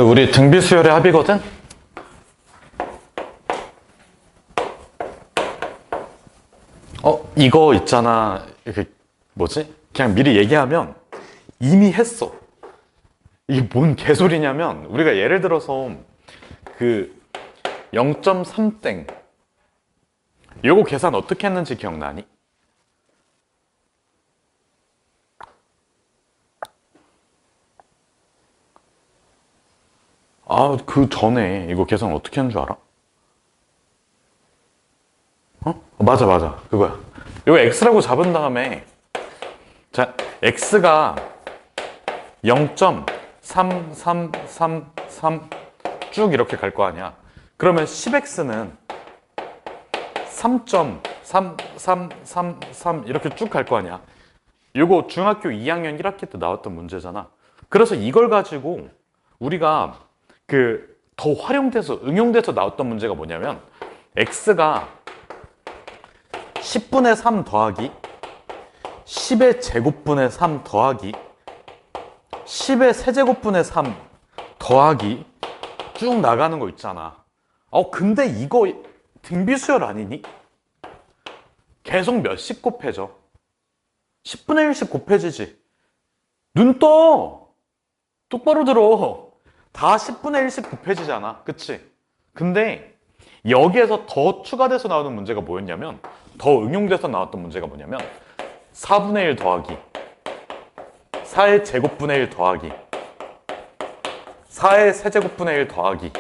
우리 등비수열의 합이거든? 이거 있잖아. 이게 뭐지? 그냥 미리 얘기하면 이미 했어. 이게 뭔 개소리냐면, 우리가 예를 들어서 그 0.3땡 요거 계산 어떻게 했는지 기억나니? 그 전에 이거 계산 어떻게 하는 줄 알아? 맞아. 그거야. 이거 x라고 잡은 다음에, 자, x가 0.3333 쭉 이렇게 갈 거 아니야. 그러면 10x는 3.3333 이렇게 쭉 갈 거 아니야. 이거 중학교 2학년 1학기 때 나왔던 문제잖아. 그래서 이걸 가지고 우리가 더 활용돼서 응용돼서 나왔던 문제가 뭐냐면, x가 10분의 3 더하기 10의 제곱분의 3 더하기 10의 세제곱분의 3 더하기 쭉 나가는 거 있잖아. 근데 이거 등비수열 아니니? 계속 몇씩 곱해져? 10분의 1씩 곱해지지. 눈 떠! 똑바로 들어. 다 10분의 1씩 곱해지잖아. 그치? 근데 여기에서 더 추가돼서 나오는 문제가 뭐였냐면, 더 응용돼서 나왔던 문제가 뭐냐면 4분의 1 더하기 4의 제곱분의 1 더하기 4의 세제곱분의 1 더하기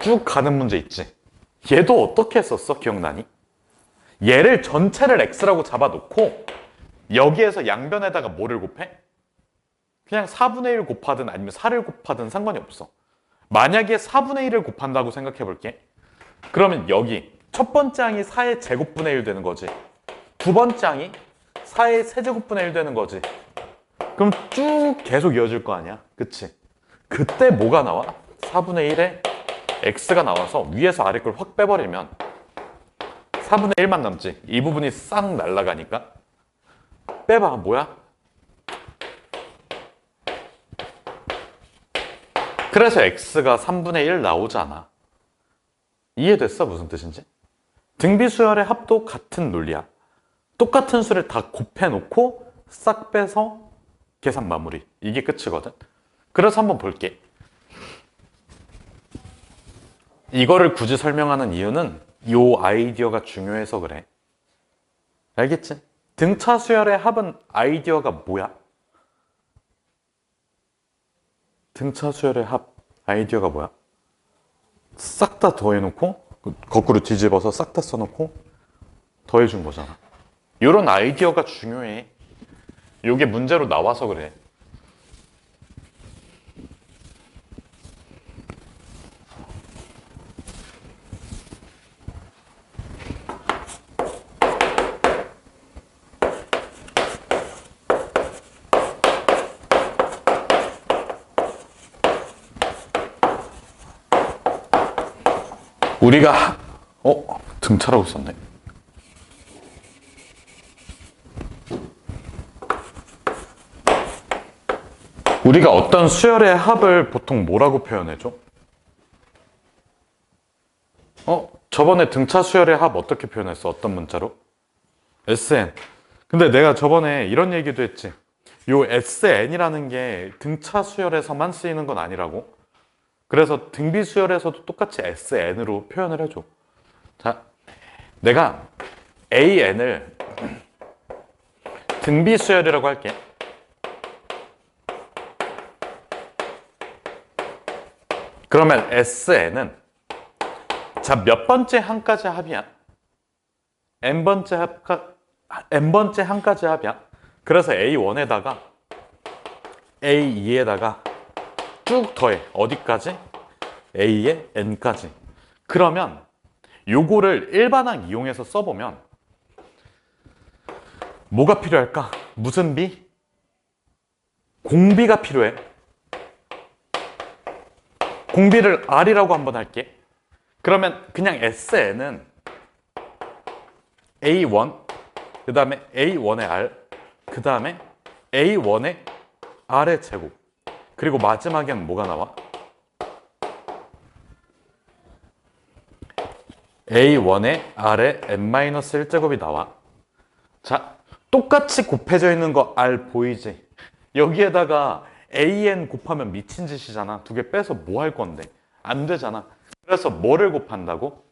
쭉 가는 문제 있지. 얘도 어떻게 했었어? 기억나니? 얘를 전체를 x라고 잡아놓고 여기에서 양변에다가 뭐를 곱해? 그냥 4분의 1 곱하든 아니면 4를 곱하든 상관이 없어. 만약에 4분의 1을 곱한다고 생각해 볼게. 그러면 여기 첫 번째 항이 4의 제곱분의 1 되는 거지. 두 번째 항이 4의 세제곱분의 1 되는 거지. 그럼 쭉 계속 이어질 거 아니야? 그치? 그때 뭐가 나와? 4분의 1에 x가 나와서 위에서 아래 걸 확 빼버리면 4분의 1만 남지. 이 부분이 싹 날아가니까. 빼봐. 뭐야? 그래서 x가 3분의 1 나오잖아. 이해됐어? 무슨 뜻인지? 등비수열의 합도 같은 논리야. 똑같은 수를 다 곱해놓고 싹 빼서 계산 마무리. 이게 끝이거든. 그래서 한번 볼게. 이거를 굳이 설명하는 이유는 이 아이디어가 중요해서 그래. 알겠지? 등차 수열의 합은 아이디어가 뭐야? 등차 수열의 합 아이디어가 뭐야? 싹 다 더해놓고 거꾸로 뒤집어서 싹 다 써놓고 더해준 거잖아. 이런 아이디어가 중요해. 이게 문제로 나와서 그래. 우리가 등차라고 썼네. 우리가 어떤 수열의 합을 보통 뭐라고 표현해줘? 저번에 등차 수열의 합 어떻게 표현했어? 어떤 문자로? SN. 근데 내가 저번에 이런 얘기도 했지. 요 SN이라는 게 등차 수열에서만 쓰이는 건 아니라고. 그래서 등비 수열에서도 똑같이 SN으로 표현을 해줘. 자, 내가 AN을 등비 수열이라고 할게. 그러면 SN은 몇 번째 항까지 합이야? N번째 항까지 합이야. 그래서 A1에다가 A2에다가 쭉 더해. 어디까지? A의 N까지. 그러면 요거를 일반항 이용해서 써보면 뭐가 필요할까? 무슨 비? 공비가 필요해. 공비를 R이라고 한번 할게. 그러면 그냥 SN은 A1, 그 다음에 A1의 R, 그 다음에 A1의 R의 제곱. 그리고 마지막엔 뭐가 나와? A1의 R의 n-1제곱이 나와. 자, 똑같이 곱해져 있는 거 R 보이지? 여기에다가 AN 곱하면 미친 짓이잖아. 두 개 빼서 뭐 할 건데? 안 되잖아. 그래서 뭐를 곱한다고?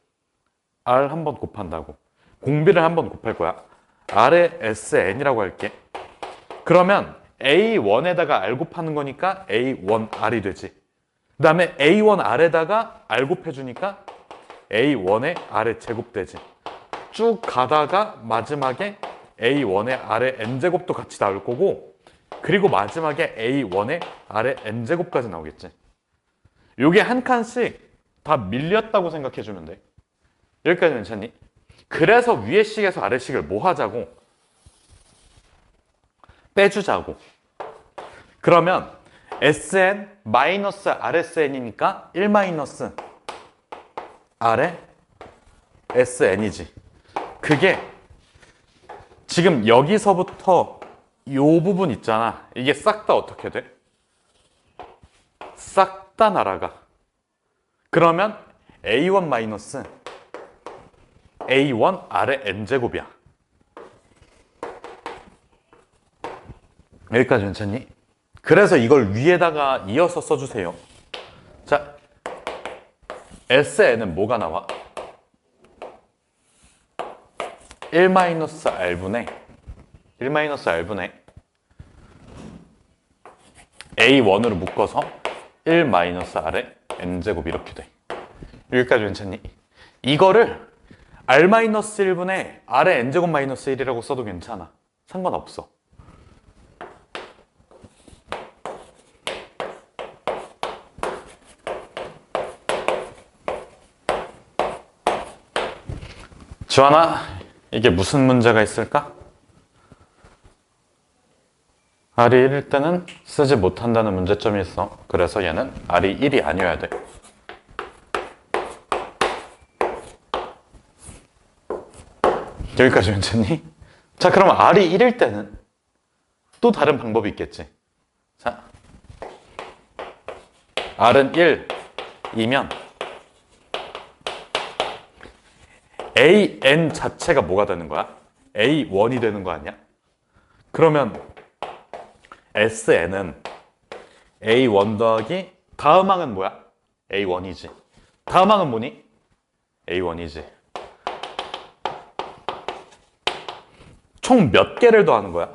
R 한 번 곱한다고. 공비를 한 번 곱할 거야. R의 SN이라고 할게. 그러면 A1에다가 R 곱하는 거니까 A1R이 되지. 그 다음에 A1R에다가 R 곱해주니까 A1의 R의 제곱 되지. 쭉 가다가 마지막에 A1의 R의 N제곱도 같이 나올 거고, 그리고 마지막에 A1의 R의 N제곱까지 나오겠지. 요게 한 칸씩 다 밀렸다고 생각해주면 돼. 여기까지 괜찮니? 그래서 위의 식에서 아래 식을 뭐 하자고? 빼주자고. 그러면 Sn 마이너스 RSN이니까 1 마이너스 R의 SN이지. 그게 지금 여기서부터 요 부분 있잖아. 이게 싹 다 어떻게 돼? 싹 다 날아가. 그러면 A1 마이너스 A1 R의 N제곱이야. 여기까지 괜찮니? 그래서 이걸 위에다가 이어서 써주세요. 자, SN은 뭐가 나와? 1-R분의 1-R분의 A1으로 묶어서 1-R의 N제곱 이렇게 돼. 여기까지 괜찮니? 이거를 R-1분의 R의 N제곱 마이너스 1이라고 써도 괜찮아. 상관없어. 지환아, 이게 무슨 문제가 있을까? R이 1일 때는 쓰지 못한다는 문제점이 있어. 그래서 얘는 R이 1이 아니어야 돼. 여기까지 괜찮니? 자, 그럼 R이 1일 때는 또 다른 방법이 있겠지. 자, R은 1이면 AN 자체가 뭐가 되는 거야? A1이 되는 거 아니야? 그러면 SN은 A1 더하기 다음 항은 뭐야? A1이지. 다음 항은 뭐니? A1이지. 총 몇 개를 더하는 거야?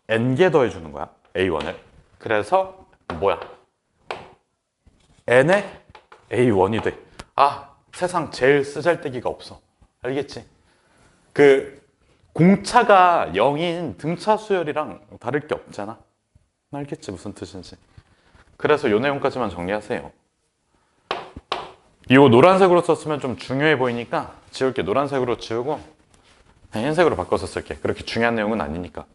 N개 더해주는 거야, A1을. 그래서 뭐야? N의 A1이 돼. 아, 세상 제일 쓰잘데기가 없어. 알겠지? 그 공차가 0인 등차 수열이랑 다를 게 없잖아. 알겠지? 무슨 뜻인지. 그래서 요 내용까지만 정리하세요. 이거 노란색으로 썼으면 좀 중요해 보이니까 지울게. 노란색으로 지우고 그냥 흰색으로 바꿔서 쓸게. 그렇게 중요한 내용은 아니니까.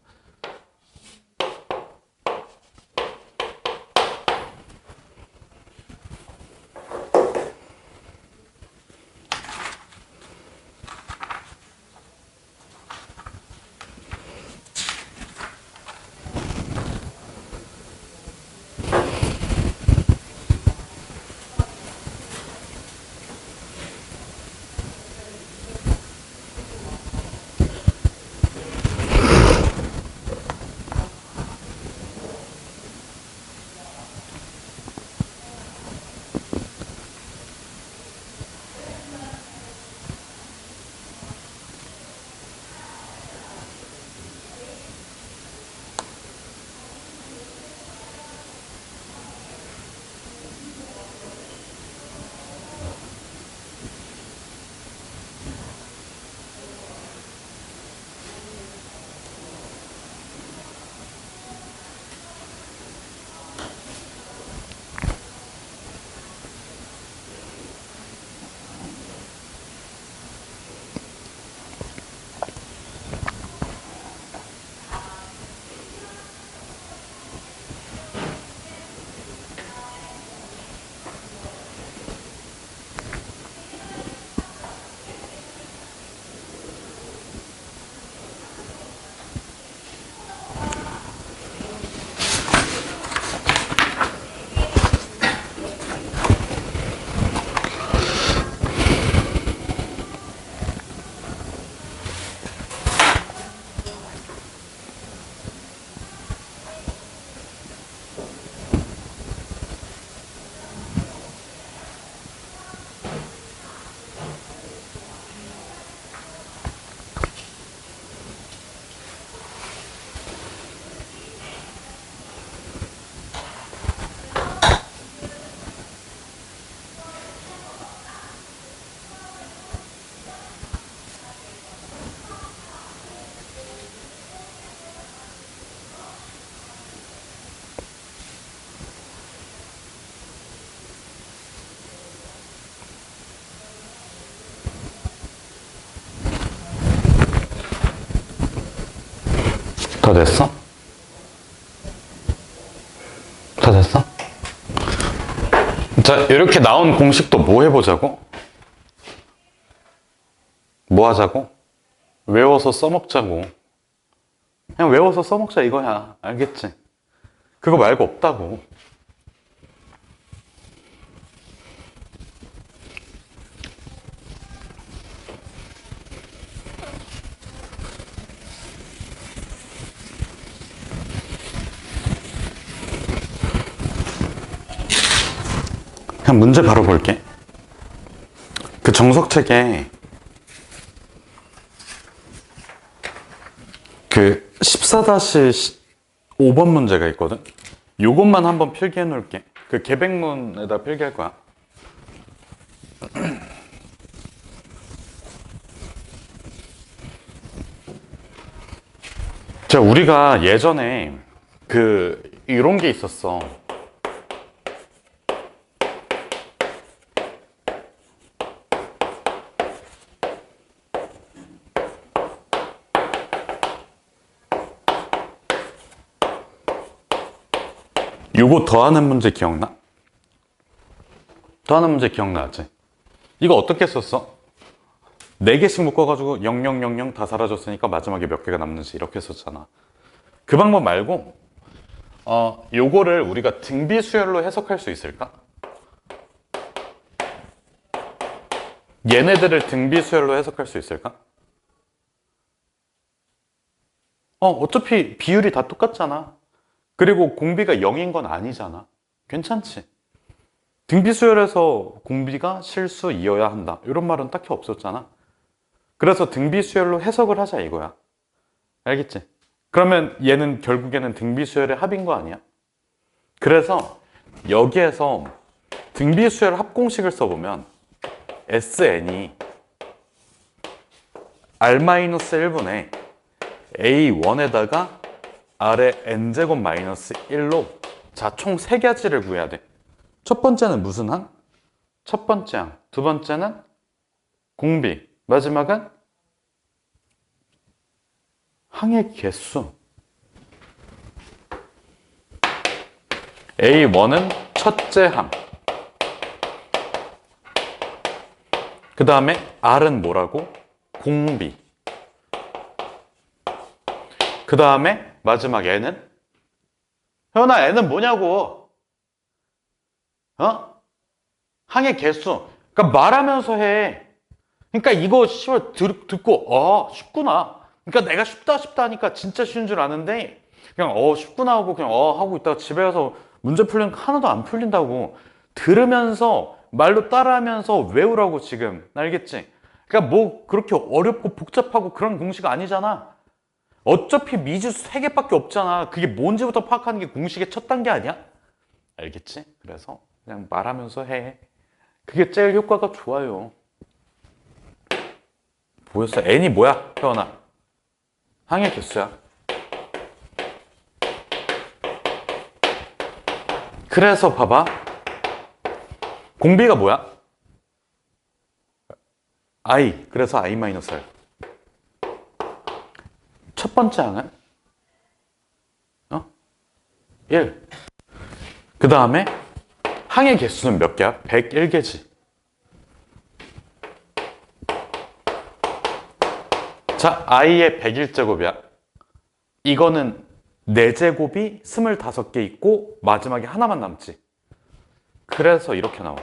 다 됐어? 다 됐어? 자, 이렇게 나온 공식도 뭐 해보자고? 뭐 하자고? 외워서 써먹자고. 그냥 외워서 써먹자 이거야. 알겠지? 그거 말고 없다고. 그냥 문제 바로 볼게. 그 정석책에 그 14-5번 문제가 있거든. 요것만 한번 필기해 놓을게. 그 계백문에다 필기할 거야. 자, 우리가 예전에 이런 게 있었어. 요거 더하는 문제 기억나? 더하는 문제 기억나지? 이거 어떻게 썼어? 4개씩 묶어가지고 0000 다 사라졌으니까 마지막에 몇 개가 남는지 이렇게 썼잖아. 그 방법 말고 요거를 우리가 등비수열로 해석할 수 있을까? 얘네들을 등비수열로 해석할 수 있을까? 어차피 비율이 다 똑같잖아. 그리고 공비가 0인 건 아니잖아. 괜찮지? 등비수열에서 공비가 실수 2여야 한다. 이런 말은 딱히 없었잖아. 그래서 등비수열로 해석을 하자 이거야. 알겠지? 그러면 얘는 결국에는 등비수열의 합인 거 아니야? 그래서 여기에서 등비수열 합공식을 써보면 SN이 R-1분의 A1에다가 R의 N제곱 마이너스 1로 자, 총 3가지를 구해야 돼. 첫 번째는 무슨 항? 첫 번째 항. 두 번째는 공비. 마지막은 항의 개수. A1은 첫째 항. 그 다음에 R은 뭐라고? 공비. 그 다음에 마지막 N은? 현아, N은 뭐냐고? 항의 개수. 그러니까 말하면서 해. 그러니까 이거 듣고 쉽구나. 그러니까 내가 쉽다 하니까 진짜 쉬운 줄 아는데 그냥 쉽구나 하고 그냥 하고 있다가 집에 가서 문제 풀리니까 하나도 안 풀린다고. 들으면서 말로 따라하면서 외우라고 지금. 알겠지? 그러니까 뭐 그렇게 어렵고 복잡하고 그런 공식 아니잖아. 어차피 미지수 3개밖에 없잖아. 그게 뭔지부터 파악하는 게 공식의 첫 단계 아니야? 알겠지? 그래서 그냥 말하면서 해. 그게 제일 효과가 좋아요. 보였어? N이 뭐야? 태원아. 항의 개수야. 그래서 봐봐. 공비가 뭐야? I. 그래서 I-R. 첫 번째 항은 1. 그 다음에 항의 개수는 몇 개야? 101개지. 자, i의 101제곱이야. 이거는 4제곱이 25개 있고 마지막에 하나만 남지. 그래서 이렇게 나와.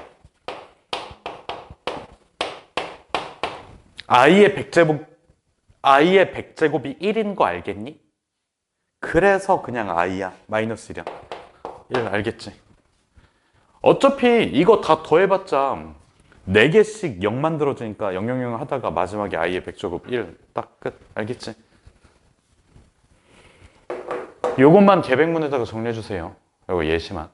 i의 100제곱이 1인 거 알겠니? 그래서 그냥 i야. 마이너스 1이야. 1 알겠지? 어차피 이거 다 더해봤자 4개씩 0 만들어주니까 000 하다가 마지막에 i의 100제곱 1 딱 끝. 알겠지? 요것만 계백문에다가 정리해주세요. 요거 예시만.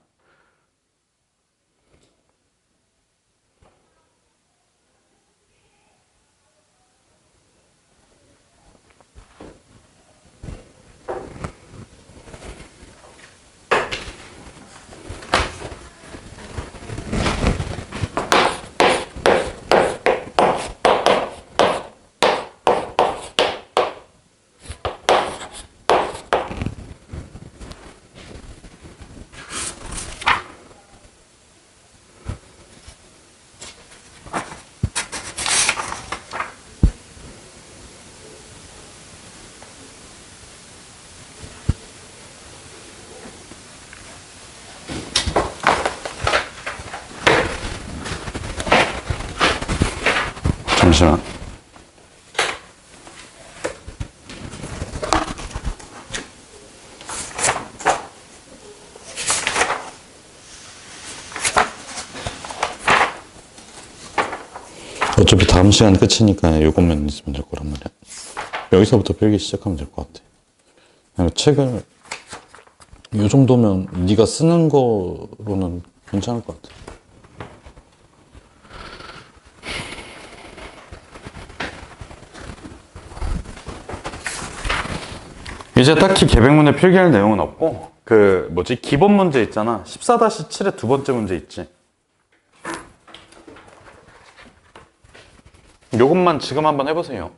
잠시만. 어차피 다음 시간 끝이니까 이것만 있으면 될 거란 말이야. 여기서부터 필기 시작하면 될 것 같아. 그냥 책을 이 정도면 네가 쓰는 거로는 괜찮을 것 같아. 이제 딱히 계백문에 필기할 내용은 없고 그 뭐지 기본 문제 있잖아. 14-7의 두 번째 문제 있지. 요것만 지금 한번 해보세요.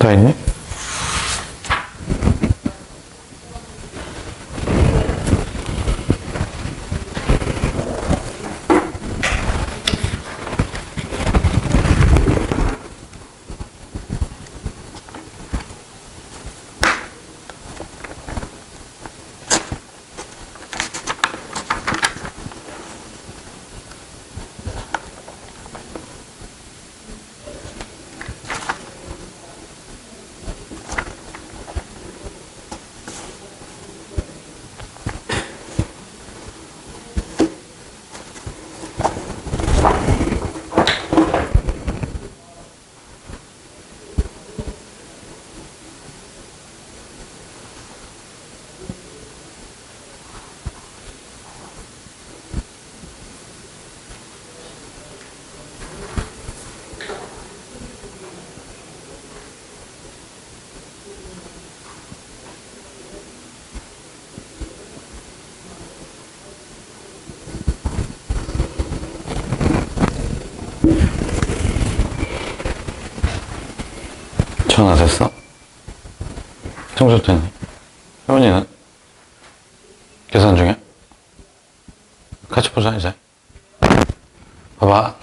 다 있네? 전화 됐어? 청소 됐니? 혜원이는? 계산 중이야? 같이 보자 이제. 봐봐.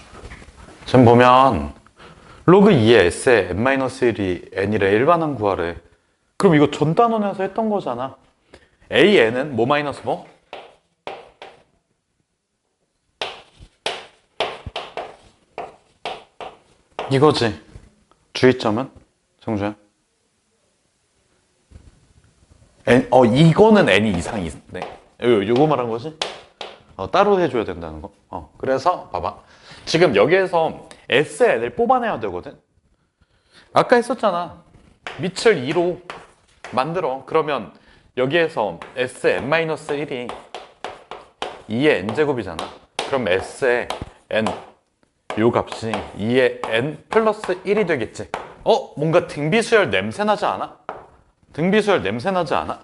지금 보면 로그 2의 s에 n-1이 n이래. 일반항 구하래. 그럼 이거 전 단원에서 했던 거잖아. an은 뭐 마이너스 뭐? 이거지. 주의점은? 정주야? 이거는 n이 이상이 있네. 요거 말한 거지? 따로 해줘야 된다는 거. 그래서 봐봐. 지금 여기에서 SN을 뽑아내야 되거든. 아까 했었잖아. 밑을 2로 만들어. 그러면 여기에서 Sn-1이 2의 n제곱이잖아. 그럼 S의 n 요 값이 2의 n 플러스 1이 되겠지. 뭔가 등비수열 냄새 나지 않아? 등비수열 냄새 나지 않아?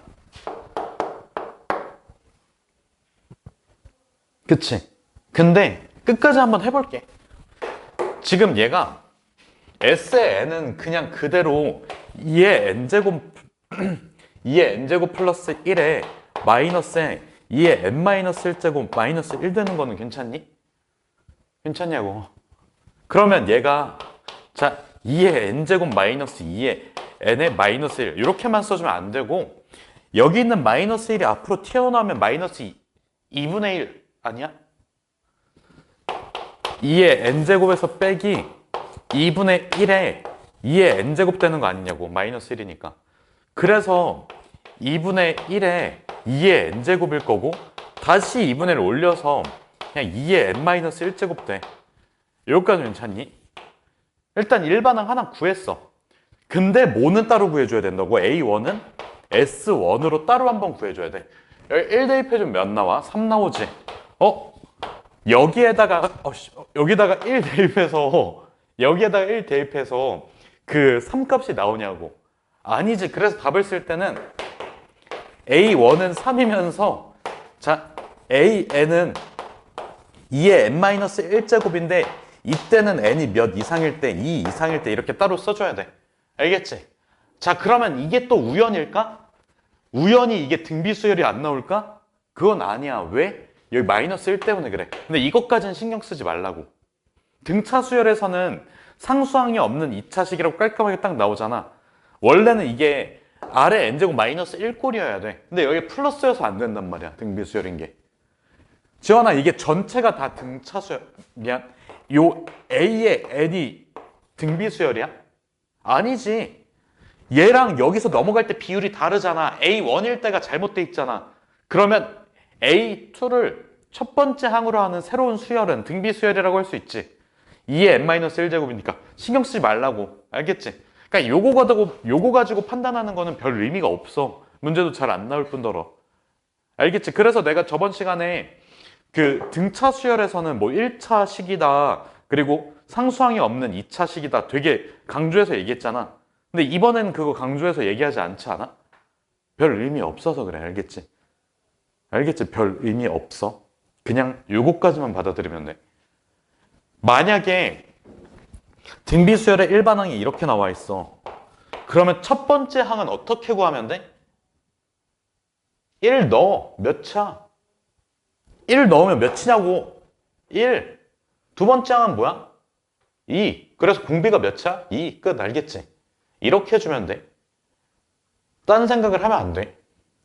그치? 근데 끝까지 한번 해볼게. 지금 얘가 S의 n은 그냥 그대로 2의 n제곱 2의 n제곱 플러스 1에 마이너스에 2의 n-1제곱 마이너스 1 되는 거는 괜찮니? 괜찮냐고. 그러면 얘가 자 2의 n제곱 마이너스 2의 n의 마이너스 1 이렇게만 써주면 안 되고 여기 있는 마이너스 1이 앞으로 튀어나오면 마이너스 2분의 1 아니야? 2의 n제곱에서 빼기 2분의 1에 2의 n제곱 되는 거 아니냐고. 마이너스 1이니까. 그래서 2분의 1에 2의 n제곱일 거고 다시 2분의 1을 올려서 그냥 2의 n-1제곱 돼. 여기까지 괜찮니? 일단 일반항 하나 구했어. 근데 뭐는 따로 구해줘야 된다고? A1은 S1으로 따로 한번 구해줘야 돼. 1 대입해주면 몇 나와? 3 나오지? 여기에다가 1 대입해서 여기에다가 1 대입해서 그 3값이 나오냐고. 아니지. 그래서 답을 쓸 때는 A1은 3이면서 자 AN은 2의 n-1제곱인데 이때는 n이 몇 이상일 때, 2 이상일 때 이렇게 따로 써줘야 돼. 알겠지? 자, 그러면 이게 또 우연일까? 우연히 이게 등비수열이 안 나올까? 그건 아니야. 왜? 여기 마이너스 1 때문에 그래. 근데 이것까지는 신경 쓰지 말라고. 등차 수열에서는 상수항이 없는 2차식이라고 깔끔하게 딱 나오잖아. 원래는 이게 아래 n제곱 마이너스 1꼴이어야 돼. 근데 여기 플러스여서 안 된단 말이야. 등비수열인 게. 지원아, 이게 전체가 다 등차 수열, 미안. 요 A의 n이 등비수열이야? 아니지. 얘랑 여기서 넘어갈 때 비율이 다르잖아. A1일 때가 잘못돼 있잖아. 그러면 A2를 첫 번째 항으로 하는 새로운 수열은 등비수열이라고 할 수 있지. 2의 n-1제곱이니까 신경 쓰지 말라고. 알겠지? 그러니까 요거 가지고 판단하는 거는 별 의미가 없어. 문제도 잘 안 나올 뿐더러. 알겠지? 그래서 내가 저번 시간에 그 등차 수열에서는 뭐 1차 식이다. 그리고 상수항이 없는 2차 식이다. 되게 강조해서 얘기했잖아. 근데 이번에는 그거 강조해서 얘기하지 않지 않아? 별 의미 없어서 그래. 알겠지? 알겠지? 별 의미 없어. 그냥 요거까지만 받아들이면 돼. 만약에 등비수열의 일반항이 이렇게 나와 있어. 그러면 첫 번째 항은 어떻게 구하면 돼? 1 넣어. 몇 차? 1 넣으면 몇이냐고. 1. 두 번째 항은 뭐야? 2. 그래서 공비가 몇 차? 2. 끝. 알겠지? 이렇게 해주면 돼. 딴 생각을 하면 안 돼.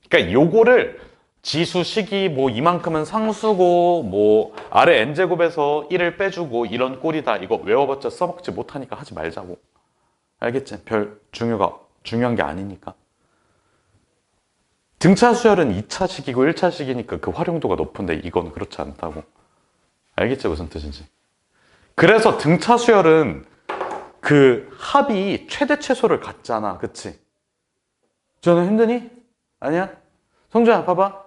그러니까 요거를 지수 식이 뭐 이만큼은 상수고 뭐 아래 n제곱에서 1을 빼주고 이런 꼴이다. 이거 외워봤자 써먹지 못하니까 하지 말자고. 알겠지? 별 중요한 게 아니니까. 등차 수열은 2차 식이고 1차 식이니까 그 활용도가 높은데 이건 그렇지 않다고. 알겠지? 무슨 뜻인지. 그래서 등차 수열은 그 합이 최대 최소를 갖잖아. 그치? 저는 힘드니? 아니야? 성주야 봐봐.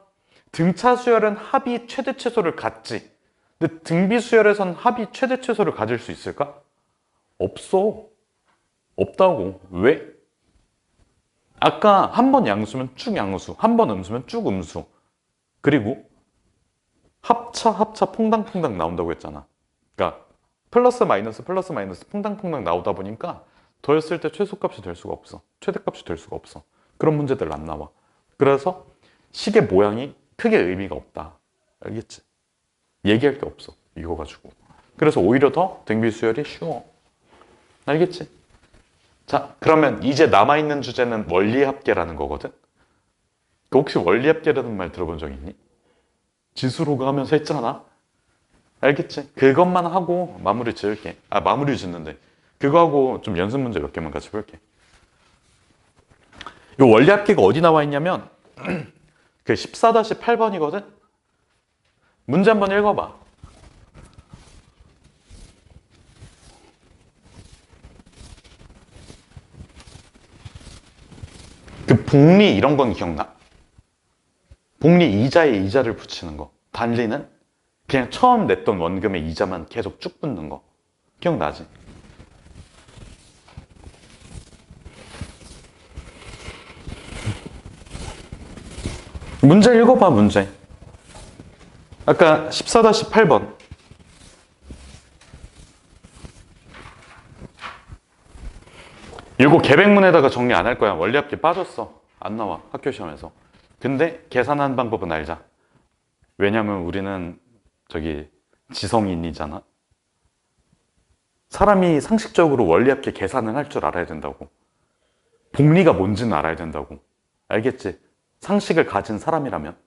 등차 수열은 합이 최대 최소를 갖지. 근데 등비 수열에선 합이 최대 최소를 가질 수 있을까? 없어. 없다고. 왜? 아까 한 번 양수면 쭉 양수, 한 번 음수면 쭉 음수. 그리고 합차 퐁당퐁당 나온다고 했잖아. 그러니까 플러스 마이너스 퐁당퐁당 나오다 보니까 더했을 때 최소값이 될 수가 없어. 최대값이 될 수가 없어. 그런 문제들 안 나와. 그래서 식의 모양이 크게 의미가 없다. 알겠지? 얘기할 게 없어. 이거 가지고. 그래서 오히려 더 등비수열이 쉬워. 알겠지? 자, 그러면 이제 남아있는 주제는 원리합계라는 거거든? 그 혹시 원리합계라는 말 들어본 적 있니? 지수로그 하면서 했잖아? 알겠지? 그것만 하고 마무리 지을게. 마무리 짓는데. 그거 하고 좀 연습 문제 몇 개만 같이 볼게. 이 원리합계가 어디 나와 있냐면 그 14-8번이거든? 문제 한번 읽어봐. 그 복리 이런 건 기억나? 복리 이자에 이자를 붙이는 거. 단리는 그냥 처음 냈던 원금의 이자만 계속 쭉 붙는 거. 기억나지? 문제 읽어봐, 문제. 아까 14-8번. 이거 계백문에다가 정리 안 할 거야. 원리합계 빠졌어. 안 나와. 학교 시험에서. 근데 계산하는 방법은 알자. 왜냐면 우리는 저기 지성인이잖아. 사람이 상식적으로 원리없게 계산을 할 줄 알아야 된다고. 복리가 뭔지는 알아야 된다고. 알겠지? 상식을 가진 사람이라면.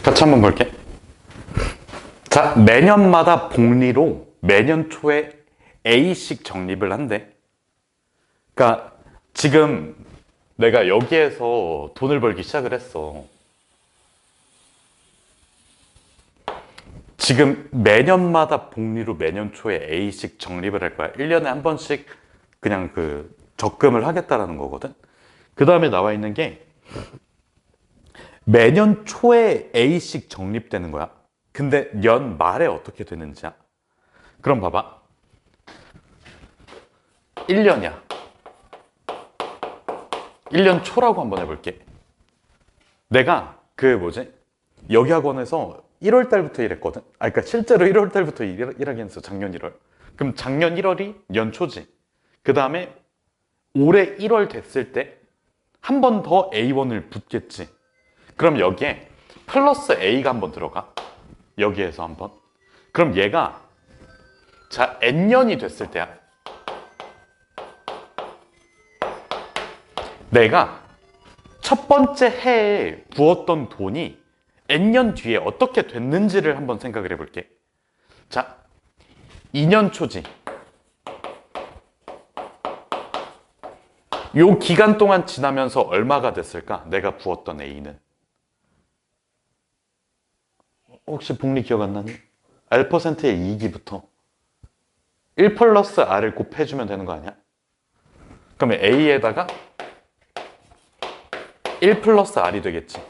같이 한번 볼게. 자, 매년마다 복리로 매년 초에 A씩 적립을 한대. 그러니까 지금 내가 여기에서 돈을 벌기 시작을 했어. 지금 매년마다 복리로 매년 초에 A씩 적립을 할 거야. 1년에 한 번씩 그냥 그 적금을 하겠다라는 거거든. 그 다음에 나와 있는 게 매년 초에 A씩 적립되는 거야. 근데 연 말에 어떻게 되는지야? 그럼 봐봐. 1년이야. 1년 초라고 한번 해볼게. 내가 여기 학원에서 1월 달부터 일했거든. 그러니까 실제로 1월 달부터 일하긴 했어. 작년 1월. 그럼 작년 1월이 연초지. 그 다음에 올해 1월 됐을 때 한 번 더 A1을 붙겠지. 그럼 여기에 플러스 A가 한번 들어가. 여기에서 한번. 그럼 얘가 자 N년이 됐을 때야. 내가 첫 번째 해에 부었던 돈이 N년 뒤에 어떻게 됐는지를 한번 생각을 해볼게. 자, 2년 초지. 요 기간 동안 지나면서 얼마가 됐을까? 내가 부었던 A는. 혹시 복리 기억 안 나니? R%의 2기부터 1 플러스 R을 곱해주면 되는 거 아니야? 그러면 A에다가 1 플러스 R이 되겠지.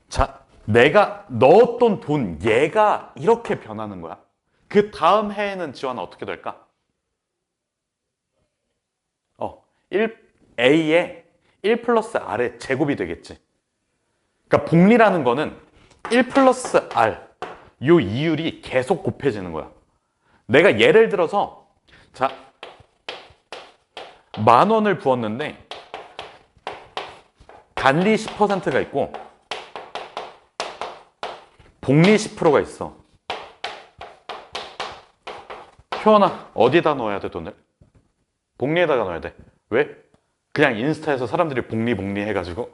자, 내가 넣었던 돈 얘가 이렇게 변하는 거야. 그 다음 해에는 지원은 어떻게 될까? A에 1 플러스 R의 제곱이 되겠지. 그러니까 복리라는 거는 1 플러스 R 요 이율이 계속 곱해지는 거야. 내가 예를 들어서 자 10,000원을 부었는데 단리 10%가 있고 복리 10%가 있어. 효원아, 어디다 넣어야 돼, 돈을? 복리에다가 넣어야 돼. 왜? 그냥 인스타에서 사람들이 복리 해가지고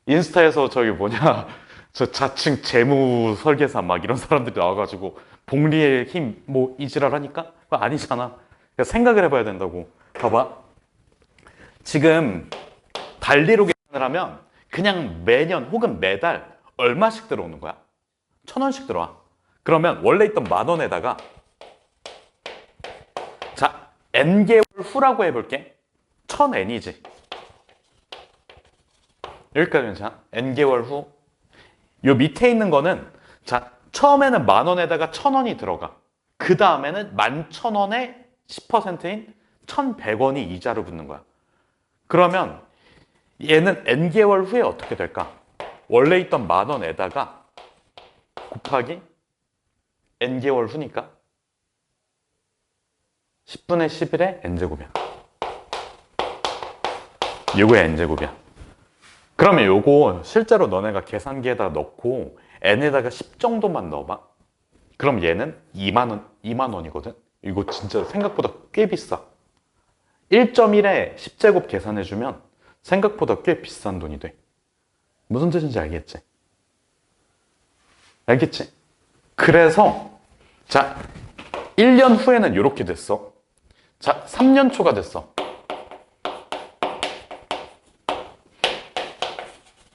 인스타에서 저 자칭 재무 설계사 막 이런 사람들이 나와가지고 복리의 힘 뭐 이지랄 하니까? 그거 아니잖아. 그러니까 생각을 해봐야 된다고. 봐봐. 지금 달리로 계산을 하면 그냥 매년 혹은 매달 얼마씩 들어오는 거야? 1,000원씩 들어와. 그러면 원래 있던 10,000원에다가 자 N개월 후라고 해볼게. 1000N이지. 여기까지 괜찮아? N개월 후. 요 밑에 있는 거는 자 처음에는 10,000원에다가 1,000원이 들어가. 그 다음에는 11,000원에 10%인 1,100원이 이자로 붙는 거야. 그러면 얘는 N개월 후에 어떻게 될까? 원래 있던 10,000원에다가 곱하기 N개월 후니까 10분의 11의 N제곱이야. 요거의 N제곱이야. 그러면 요거 실제로 너네가 계산기에다 넣고 N에다가 10 정도만 넣어봐. 그럼 얘는 2만 원이거든? 이거 진짜 생각보다 꽤 비싸. 1.1에 10제곱 계산해주면 생각보다 꽤 비싼 돈이 돼. 무슨 뜻인지 알겠지? 알겠지? 그래서 자 1년 후에는 이렇게 됐어. 자 3년 초가 됐어.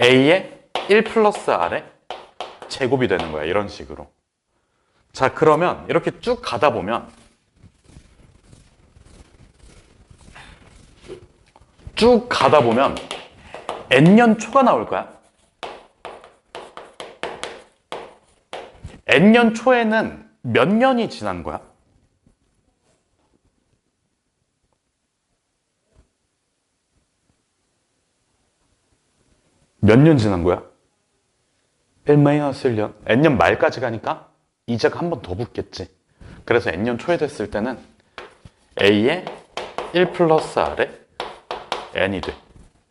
A의 1 플러스 R의 제곱이 되는 거야. 이런 식으로. 자 그러면 이렇게 쭉 가다 보면 N년 초가 나올 거야. N년 초에는 몇 년이 지난 거야? 몇 년 지난 거야? 1-1년. N년 말까지 가니까 이자가 한 번 더 붙겠지. 그래서 N년 초에 됐을 때는 A의 1 플러스 R의 N이 돼.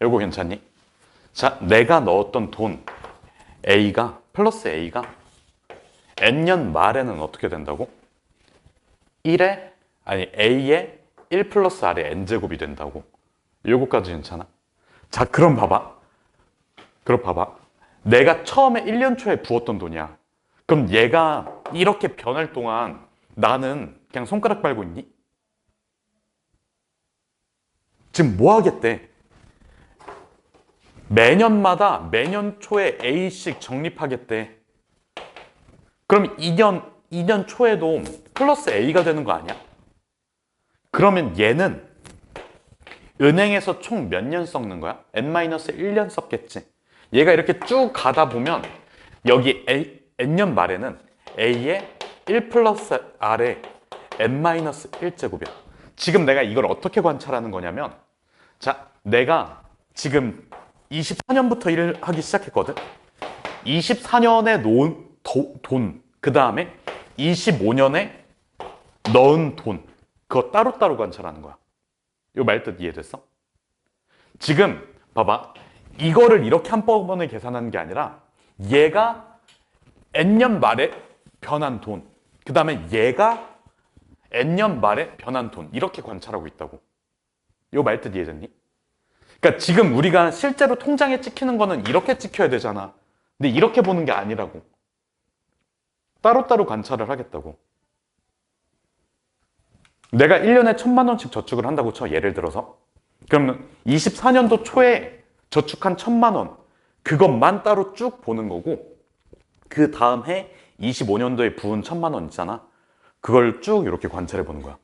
이거 괜찮니? 자, 내가 넣었던 돈 A가 플러스 A가 N년 말에는 어떻게 된다고? A의 1 플러스 R의 N제곱이 된다고. 요거까지 괜찮아? 자, 그럼 봐봐. 내가 처음에 1년 초에 부었던 돈이야. 그럼 얘가 이렇게 변할 동안 나는 그냥 손가락 빨고 있니? 지금 뭐 하겠대? 매년 초에 A씩 적립하겠대. 그럼 2년 초에도 플러스 A가 되는 거 아니야? 그러면 얘는 은행에서 총 몇 년 썩는 거야? N-1년 썼겠지. 얘가 이렇게 쭉 가다 보면 여기 N년 말에는 A의 1 플러스 R의 N-1제곱이야. 지금 내가 이걸 어떻게 관찰하는 거냐면 자, 내가 지금 24년부터 일을 하기 시작했거든. 24년에 놓은 돈, 그 다음에 25년에 넣은 돈, 그거 따로따로 관찰하는 거야. 이 말뜻 이해됐어? 지금 봐봐. 이거를 이렇게 한꺼번에 계산하는 게 아니라 얘가 N년 말에 변한 돈, 그 다음에 얘가 N년 말에 변한 돈, 이렇게 관찰하고 있다고. 이 말뜻 이해됐니? 그러니까 지금 우리가 실제로 통장에 찍히는 거는 이렇게 찍혀야 되잖아. 근데 이렇게 보는 게 아니라고. 따로따로 관찰을 하겠다고. 내가 1년에 1,000만 원씩 저축을 한다고 쳐, 예를 들어서. 그러면 24년도 초에 저축한 1,000만 원, 그것만 따로 쭉 보는 거고, 그 다음 해 25년도에 부은 1,000만 원 있잖아. 그걸 쭉 이렇게 관찰해 보는 거야.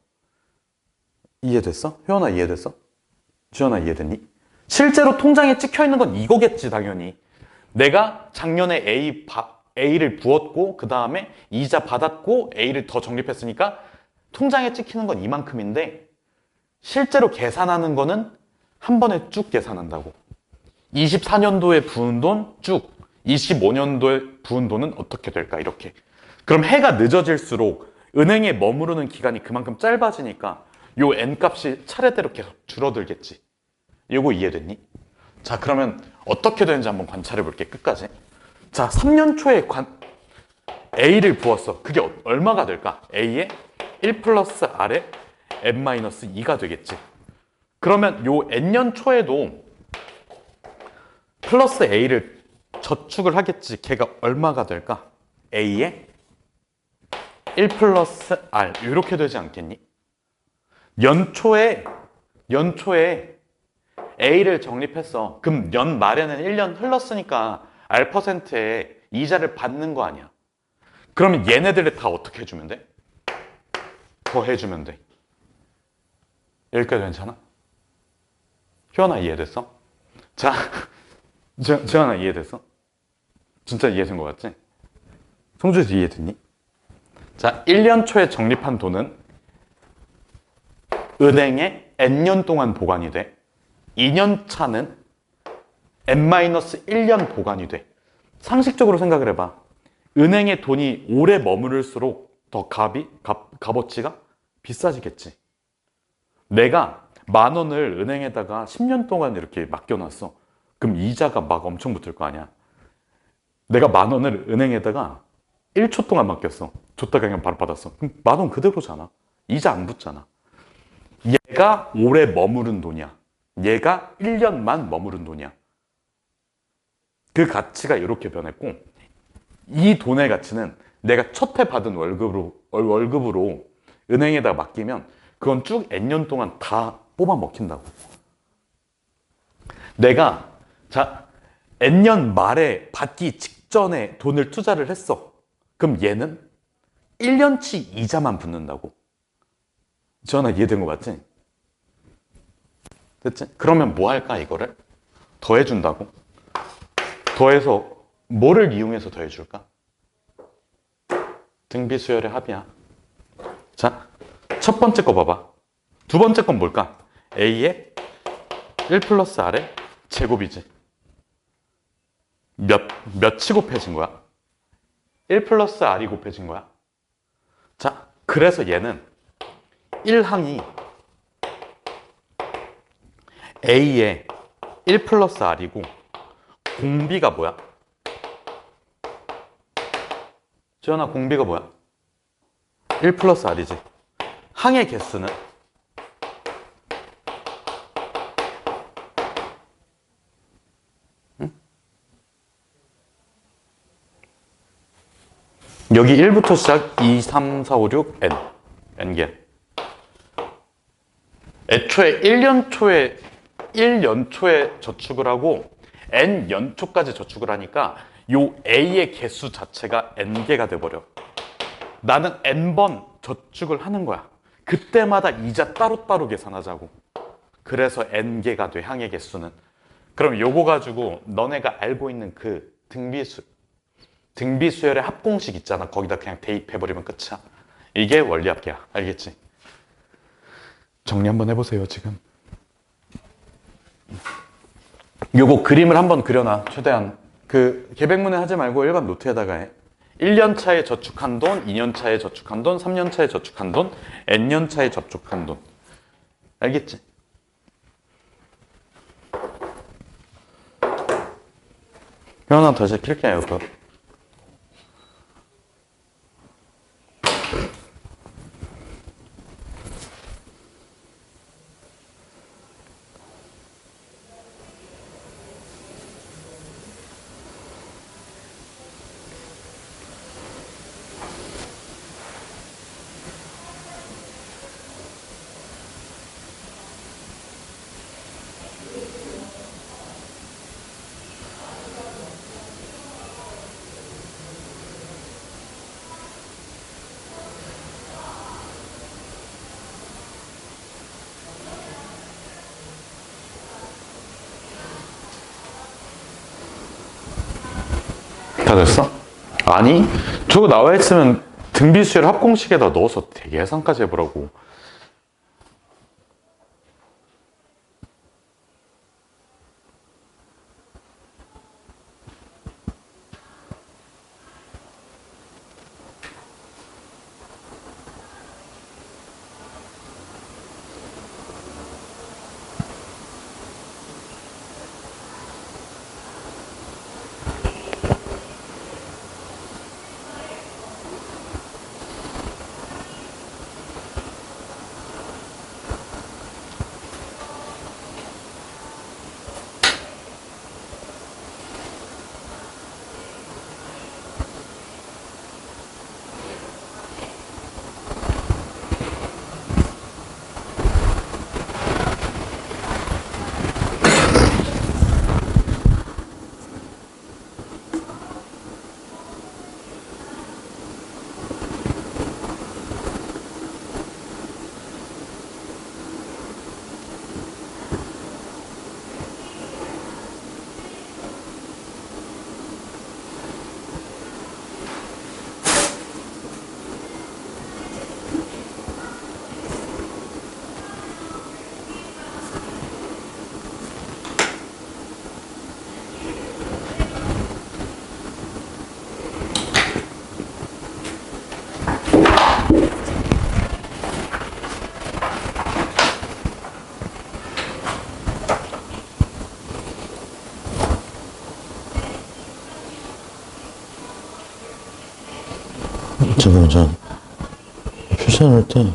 이해됐어? 효연아 이해됐어? 주연아 이해됐니? 실제로 통장에 찍혀 있는 건 이거겠지, 당연히. 내가 작년에 A를 부었고, 그 다음에 이자 받았고, A를 더 적립했으니까 통장에 찍히는 건 이만큼인데, 실제로 계산하는 거는 한 번에 쭉 계산한다고. 24년도에 부은 돈 쭉, 25년도에 부은 돈은 어떻게 될까, 이렇게. 그럼 해가 늦어질수록 은행에 머무르는 기간이 그만큼 짧아지니까 요 N값이 차례대로 계속 줄어들겠지. 이거 이해됐니? 자, 그러면 어떻게 되는지 한번 관찰해 볼게, 끝까지. 자, 3년 초에 A를 부었어. 그게 얼마가 될까? A의 1 플러스 R의 N-2가 되겠지. 그러면 요 N년 초에도 플러스 A를 저축을 하겠지. 걔가 얼마가 될까? A의 1 플러스 R, 이렇게 되지 않겠니? 연초에 A를 적립했어. 그럼 연 말에는 1년 흘렀으니까 R%에 이자를 받는 거 아니야. 그러면 얘네들을 다 어떻게 해주면 돼? 더 해주면 돼. 여기까지 괜찮아? 효연아 이해됐어? 자, 재현아 이해됐어? 진짜 이해된 거 같지? 성주씨 이해됐니? 자, 1년 초에 적립한 돈은 은행에 N년 동안 보관이 돼. 2년 차는 N-1년 보관이 돼. 상식적으로 생각을 해봐. 은행에 돈이 오래 머무를수록 더 값어치가 비싸지겠지. 내가 10,000원을 은행에다가 10년 동안 이렇게 맡겨놨어. 그럼 이자가 막 엄청 붙을 거 아니야. 내가 10,000원을 은행에다가 1초 동안 맡겼어. 줬다가 그냥 바로 받았어. 그럼 10,000원 그대로잖아. 이자 안 붙잖아. 얘가 오래 머무른 돈이야. 얘가 1년만 머무른 돈이야. 그 가치가 이렇게 변했고, 이 돈의 가치는 내가 첫 해 받은 월급으로 은행에다 맡기면 그건 쭉 N년 동안 다 뽑아 먹힌다고. 내가 자 N년 말에 받기 직전에 돈을 투자를 했어. 그럼 얘는 1년치 이자만 붙는다고. 지원아, 이해된 거 맞지? 됐지? 그러면 뭐 할까 이거를? 더해준다고. 더해서 뭐를 이용해서 더해줄까? 등비수열의 합이야. 자, 첫 번째 거 봐봐. 두 번째 건 뭘까? A의 1 플러스 R의 제곱이지. 몇이 곱해진 거야? 1 플러스 R이 곱해진 거야. 자, 그래서 얘는 1항이 A의 1 플러스 R이고 공비가 뭐야? 지연아, 공비가 뭐야? 1 플러스 R이지. 항의 개수는? 응? 여기 1부터 시작 2, 3, 4, 5, 6, N. N개. 애초에 1연초에 저축을 하고 N연초까지 저축을 하니까 요 A의 개수 자체가 N개가 돼버려. 나는 N번 저축을 하는 거야. 그때마다 이자 따로따로 계산하자고. 그래서 N개가 돼, 항의 개수는. 그럼 요거 가지고 너네가 알고 있는 그 등비수열의 합공식 있잖아. 거기다 그냥 대입해버리면 끝이야. 이게 원리합계야. 알겠지? 정리 한번 해보세요, 지금. 요거 그림을 한번 그려놔. 최대한 그 계백문에 하지 말고 일반 노트에다가 해. 1년 차에 저축한 돈, 2년 차에 저축한 돈, 3년 차에 저축한 돈, N년 차에 저축한 돈. 알겠지? 하나 다시 킬게요, 이거. 다 됐어? 아니, 저거 나와 있으면 등비수열 합공식에다 넣어서 계산까지 해보라고. 잠깐만, 표시할 때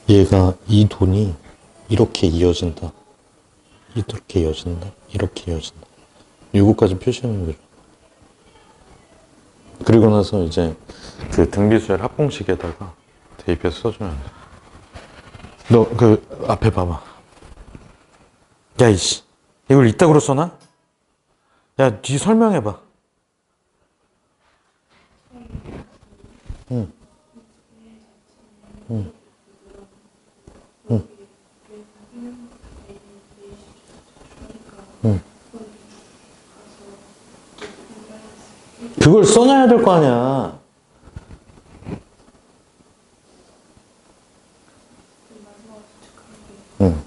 얘가 이 돈이 이렇게 이어진다, 이렇게 이어진다, 이렇게 이어진다, 요거까지 표시하면 되죠. 그리고 나서 이제 그 등비수열 합공식에다가 대입해서 써주면 돼. 너 그 앞에 봐봐. 야 이씨 이걸 이따구로 써나? 야 뒤 설명해봐. 응. 응. 응. 응. 그걸 써놔야 될 거 아니야. 응.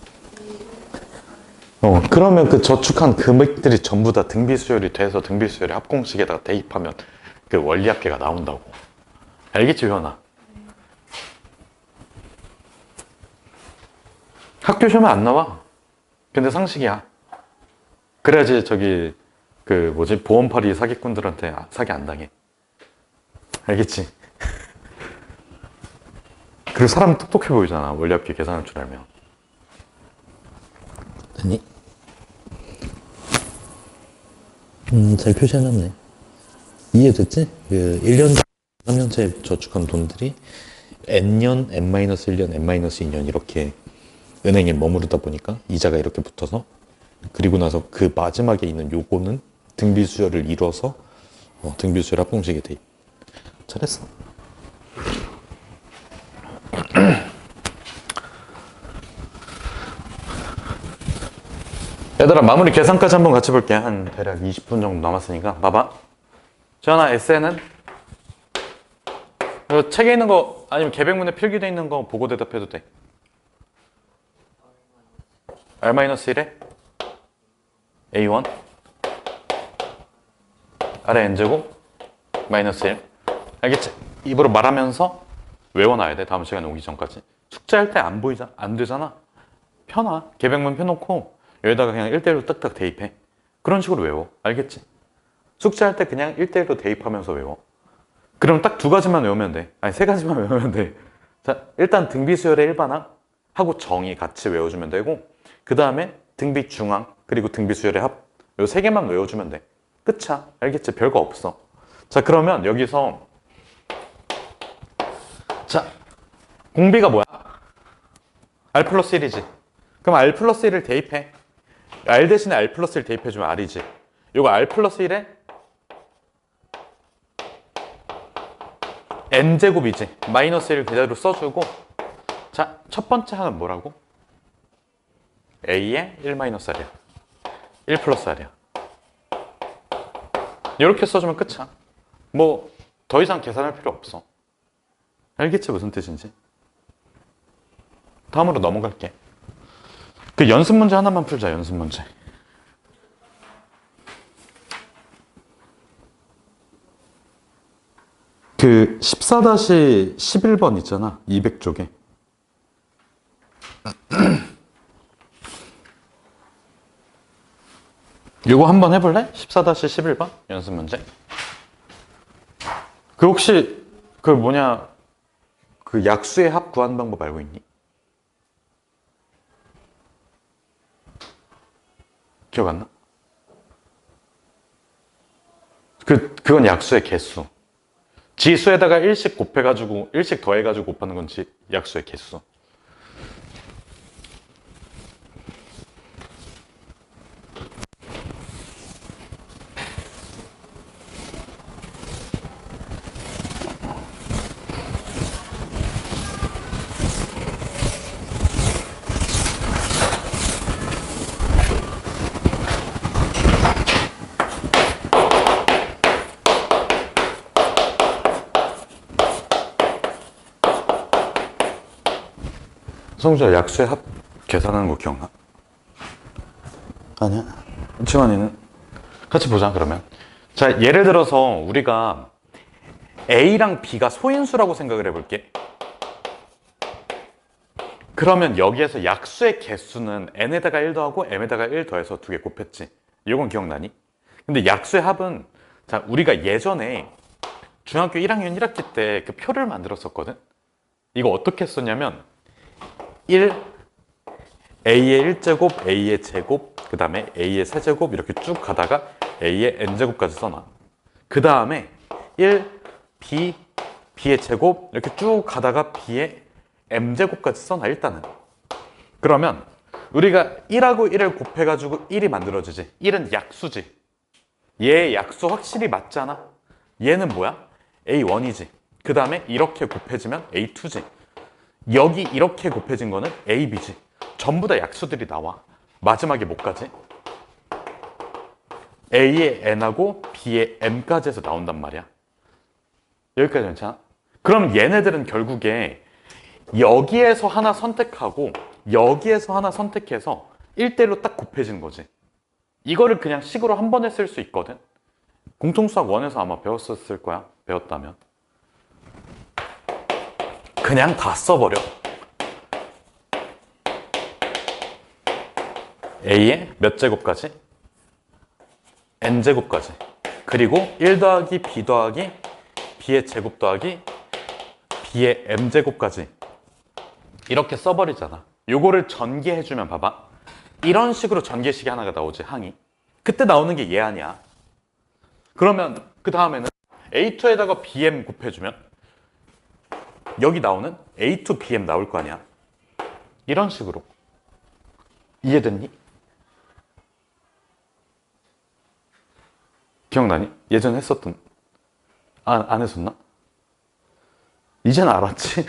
그러면 그 저축한 금액들이 전부 다 등비수열이 돼서 등비수열의 합공식에다가 대입하면 그 원리합계가 나온다고. 알겠지, 효연아? 학교 시험에 안 나와. 근데 상식이야. 그래야지 저기 그 뭐지 보험팔이 사기꾼들한테 사기 안 당해. 알겠지? 그리고 사람 똑똑해 보이잖아. 원리합계 계산할 줄 알면. 아니? 잘 표시해놨네. 이해됐지? 그 1년, 3년째 저축한 돈들이 N년, N-1년, N-2년 이렇게 은행에 머무르다 보니까 이자가 이렇게 붙어서 그리고 나서 그 마지막에 있는 요거는 등비수열을 이뤄서 등비수열 합공식에 대입. 잘했어. 얘들아 마무리 계산까지 한번 같이 볼게. 한 대략 20분 정도 남았으니까 봐봐. 지현아 에세는 책에 있는 거 아니면 계백문에 필기돼 있는 거 보고 대답해도 돼. R-1에 A1 아래 N제곱 마이너스 1. 알겠지? 입으로 말하면서 외워놔야 돼. 다음 시간에 오기 전까지. 숙제할 때 안 보이잖아. 안 되잖아. 펴놔. 계백문 펴놓고 여기다가 그냥 1대1로 딱딱 대입해. 그런 식으로 외워. 알겠지? 숙제할 때 그냥 1대1로 대입하면서 외워. 그럼 딱 두 가지만 외우면 돼. 아니 세 가지만 외우면 돼. 자, 일단 등비수열의 일반항 하고 정의 같이 외워주면 되고 그 다음에 등비중항 그리고 등비수열의 합 요 세 개만 외워주면 돼. 끝이야. 알겠지? 별거 없어. 자 그러면 여기서 자 공비가 뭐야? R 플러스 1이지. 그럼 R 플러스 1을 대입해. R 대신에 R 플러스 1 대입해주면 R이지. 요거 R 플러스 1에 N제곱이지. 마이너스 1을 그대로 써주고 자, 첫 번째 항은 뭐라고? A에 1 마이너스 R이야. 1 플러스 R이야. 이렇게 써주면 끝이야. 뭐 더 이상 계산할 필요 없어. 알겠지? 무슨 뜻인지? 다음으로 넘어갈게. 그 연습 문제 하나만 풀자. 연습 문제. 그 14-11번 있잖아. 200쪽에. 이거 한번 해볼래? 14-11번 연습 문제. 그 혹시 그 뭐냐 그 약수의 합 구하는 방법 알고 있니? 기억 안 나? 그건 약수의 개수. 지수에다가 1씩 곱해가지고 1씩 더해가지고 곱하는 건 약수의 개수. 성주야 약수의 합 계산하는 거 기억나? 아니야. 지환이는? 같이 보자 그러면. 자 예를 들어서 우리가 A랑 B가 소인수라고 생각을 해볼게. 그러면 여기에서 약수의 개수는 n에다가 1 더하고 m에다가 1 더해서 두 개 곱했지. 이건 기억나니? 근데 약수의 합은 자 우리가 예전에 중학교 1학년 1학기 때 그 표를 만들었었거든. 이거 어떻게 했었냐면 1 a의 1제곱, a의 제곱, 그 다음에 a의 세제곱 이렇게 쭉 가다가 a의 n제곱까지 써놔. 그 다음에 1, B, B의 제곱 이렇게 쭉 가다가 B의 M제곱까지 써놔 일단은. 그러면 우리가 1하고 1을 곱해가지고 1이 만들어지지. 1은 약수지. 얘의 약수 확실히 맞잖아. 얘는 뭐야? A1이지. 그 다음에 이렇게 곱해지면 A2지. 여기 이렇게 곱해진 거는 AB지. 전부 다 약수들이 나와. 마지막에 뭐까지? A의 N하고 B의 M까지 해서 나온단 말이야. 여기까지 괜찮아? 그럼 얘네들은 결국에 여기에서 하나 선택하고 여기에서 하나 선택해서 1대1로 딱 곱해지는 거지. 이거를 그냥 식으로 한 번에 쓸 수 있거든. 공통수학 1에서 아마 배웠었을 거야. 배웠다면. 그냥 다 써버려. A의 몇 제곱까지? N제곱까지. 그리고 1 더하기 B 더하기 B의 제곱 더하기 B의 M제곱까지. 이렇게 써버리잖아. 요거를 전개해주면 봐봐. 이런 식으로 전개식이 하나가 나오지, 항이. 그때 나오는 게 얘 아니야. 그러면 그 다음에는 A2에다가 BM 곱해주면 여기 나오는 A2 BM 나올 거 아니야. 이런 식으로. 이해됐니? 기억나니? 예전에 했었던. 안 했었나? 이제는 알았지.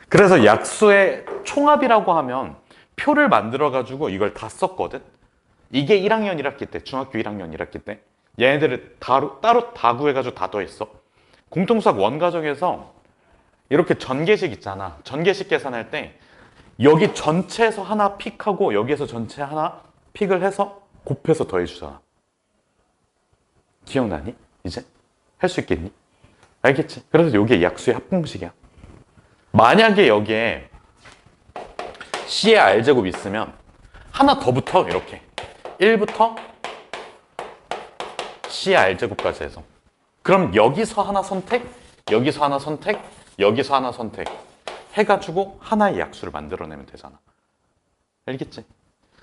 그래서 약수의 총합이라고 하면 표를 만들어가지고 이걸 다 썼거든. 이게 1학년 1학기 때, 중학교 1학년 1학기 때 얘네들을 따로 다 구해가지고 다 더했어. 공통수학 원가정에서 이렇게 전개식 있잖아. 전개식 계산할 때 여기 전체에서 하나 픽하고 여기에서 전체 하나 픽을 해서 곱해서 더해주잖아. 기억나니? 이제? 할 수 있겠니? 알겠지? 그래서 이게 약수의 합공식이야. 만약에 여기에 C의 R제곱 있으면 하나 더 붙어. 이렇게 1부터 C의 R제곱까지 해서. 그럼 여기서 하나 선택, 여기서 하나 선택, 여기서 하나 선택 해가지고 하나의 약수를 만들어내면 되잖아. 알겠지?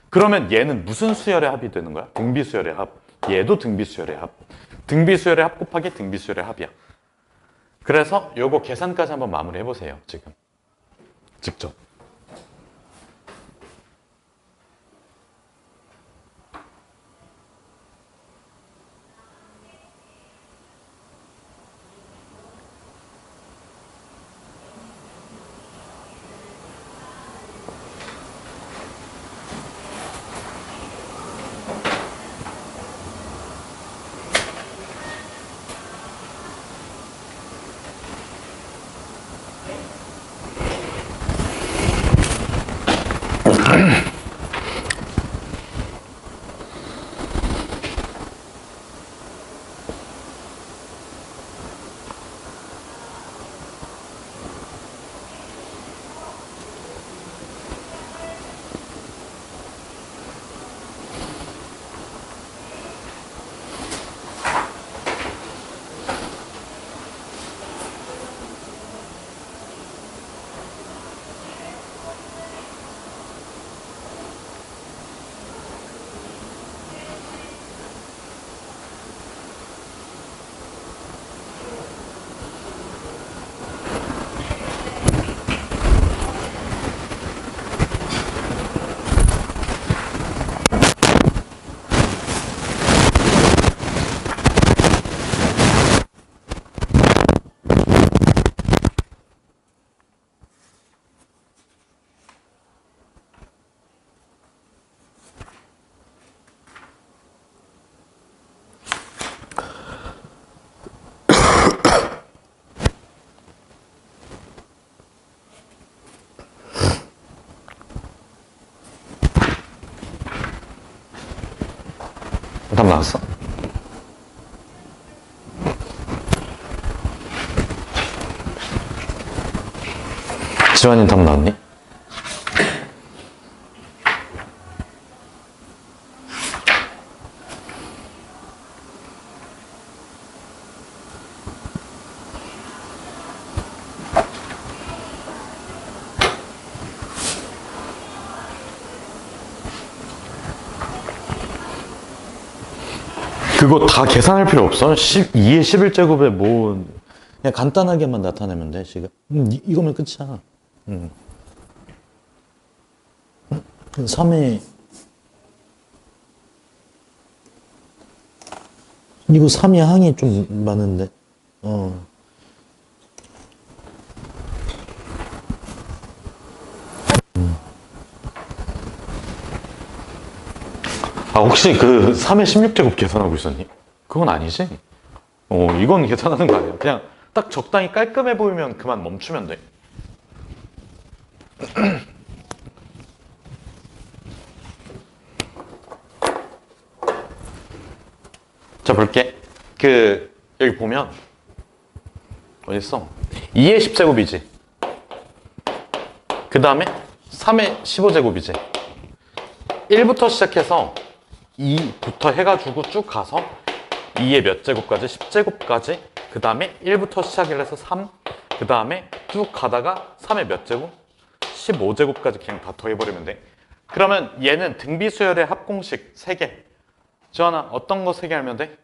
그러면 얘는 무슨 수열의 합이 되는 거야? 등비수열의 합. 얘도 등비수열의 합. 등비수열의 합 곱하기 등비수열의 합이야. 그래서 요거 계산까지 한번 마무리 해보세요. 지금 직접. 답 나왔어? 지환이 답 나왔니? 그거 다 계산할 필요 없어. 2의 11제곱에 뭐. 그냥 간단하게만 나타내면 돼, 지금. 이거면 끝이야. 3의 이거 3의 항이 좀 많은데. 아, 혹시 그 3의 16제곱 계산하고 있었니? 그건 아니지? 이건 계산하는 거 아니야. 그냥 딱 적당히 깔끔해 보이면 그만 멈추면 돼. 자, 볼게. 여기 보면, 어딨어? 2의 10제곱이지. 그 다음에 3의 15제곱이지. 1부터 시작해서 2부터 해가지고 쭉 가서 2의 몇 제곱까지? 10제곱까지. 그 다음에 1부터 시작을 해서 3. 그 다음에 쭉 가다가 3의 몇 제곱? 15제곱까지 그냥 다 더해버리면 돼. 그러면 얘는 등비수열의 합공식 3개. 지원아, 어떤 거 3개 알면 돼?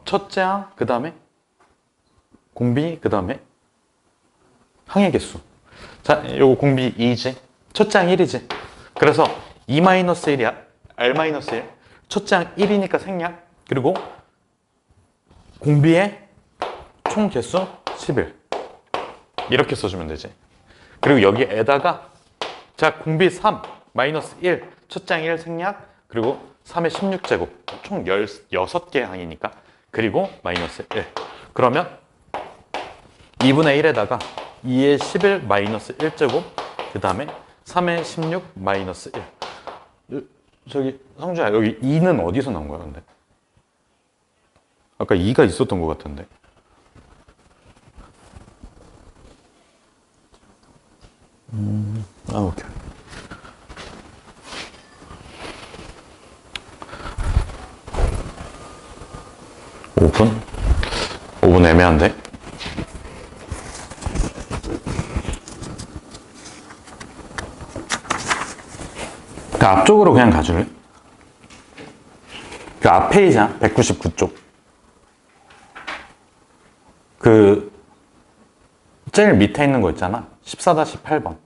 첫째 항, 그 다음에 공비, 그 다음에 항의 개수. 자, 요거 공비 2지. 첫째 항 1이지. 그래서 2-1이야. R-1. 첫째 항 1이니까 생략. 그리고 공비의 총 개수 11. 이렇게 써주면 되지. 그리고 여기에다가 자, 공비 3, -1. 첫째 항 1 생략. 그리고 3의 16제곱. 총 16개 항이니까. 그리고 -1. 그러면 2분의 1에다가 2의 11 -1제곱. 그 다음에 3의 16 -1. 저기 성주야, 여기 2는 어디서 나온 거야 근데? 아까 2가 있었던 것 같은데. 오케이. 오분 애매한데? 그 앞쪽으로 그냥 가줄래? 그 앞페이지야, 199쪽. 제일 밑에 있는 거 있잖아. 14-8번.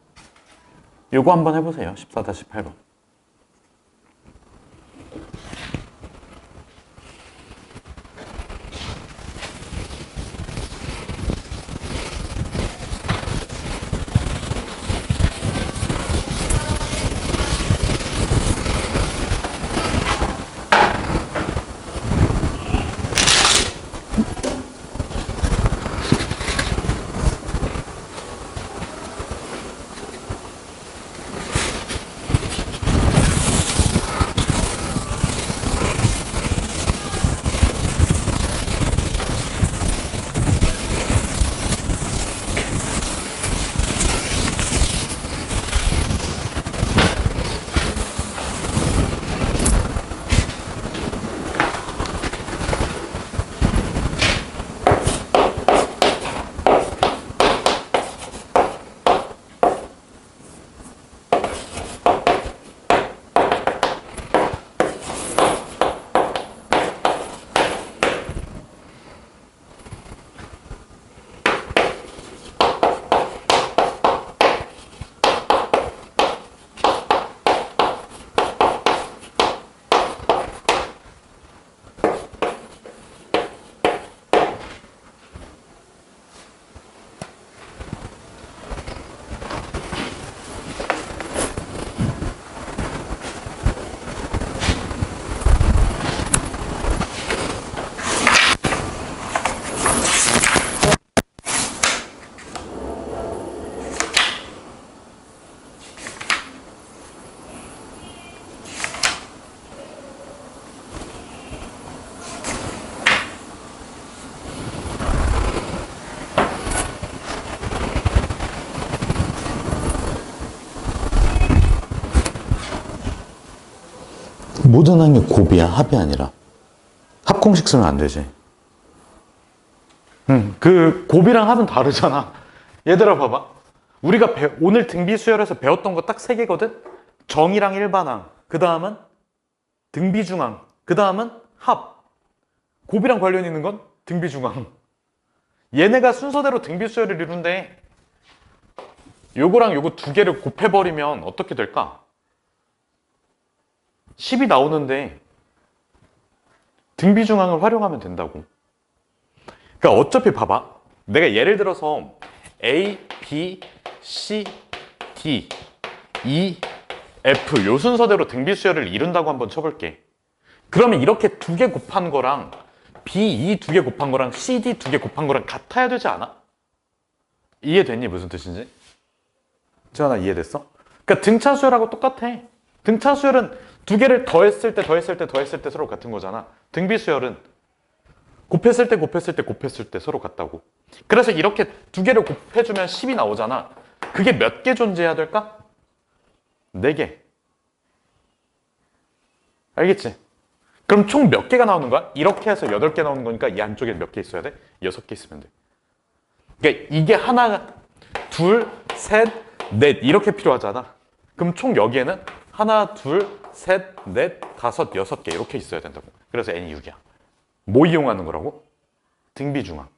요거 한번 해보세요. 14-8번. 모든 항이 곱이야, 합이 아니라. 합공식 쓰면 안 되지. 그 곱이랑 합은 다르잖아. 얘들아 봐봐. 우리가 오늘 등비수열에서 배웠던 거 딱 3개거든? 정이랑 일반항. 그 다음은 등비중앙. 그 다음은 합. 곱이랑 관련 있는 건 등비중앙. 얘네가 순서대로 등비수열을 이룬대. 요거랑 요거 두 개를 곱해버리면 어떻게 될까? 10이 나오는데 등비중앙을 활용하면 된다고. 그러니까 어차피 봐봐. 내가 예를 들어서 A, B, C, D, E, F 요 순서대로 등비수열을 이룬다고 한번 쳐볼게. 그러면 이렇게 두 개 곱한 거랑 B, E 두 개 곱한 거랑 C, D 두 개 곱한 거랑 같아야 되지 않아? 이해됐니? 무슨 뜻인지? 지현아 이해됐어? 그러니까 등차수열하고 똑같아. 등차수열은 두 개를 더했을 때 서로 같은 거잖아. 등비수열은 곱했을 때 서로 같다고. 그래서 이렇게 두 개를 곱해주면 10이 나오잖아. 그게 몇 개 존재해야 될까? 4개. 알겠지? 그럼 총 몇 개가 나오는 거야? 이렇게 해서 8개 나오는 거니까 이 안쪽에 몇 개 있어야 돼? 6개 있으면 돼. 그러니까 이게 하나, 둘, 셋, 넷 이렇게 필요하잖아. 그럼 총 여기에는 하나, 둘, 셋, 넷, 다섯, 6개 이렇게 있어야 된다고. 그래서 n이 6이야. 뭐 이용하는 거라고? 등비중앙.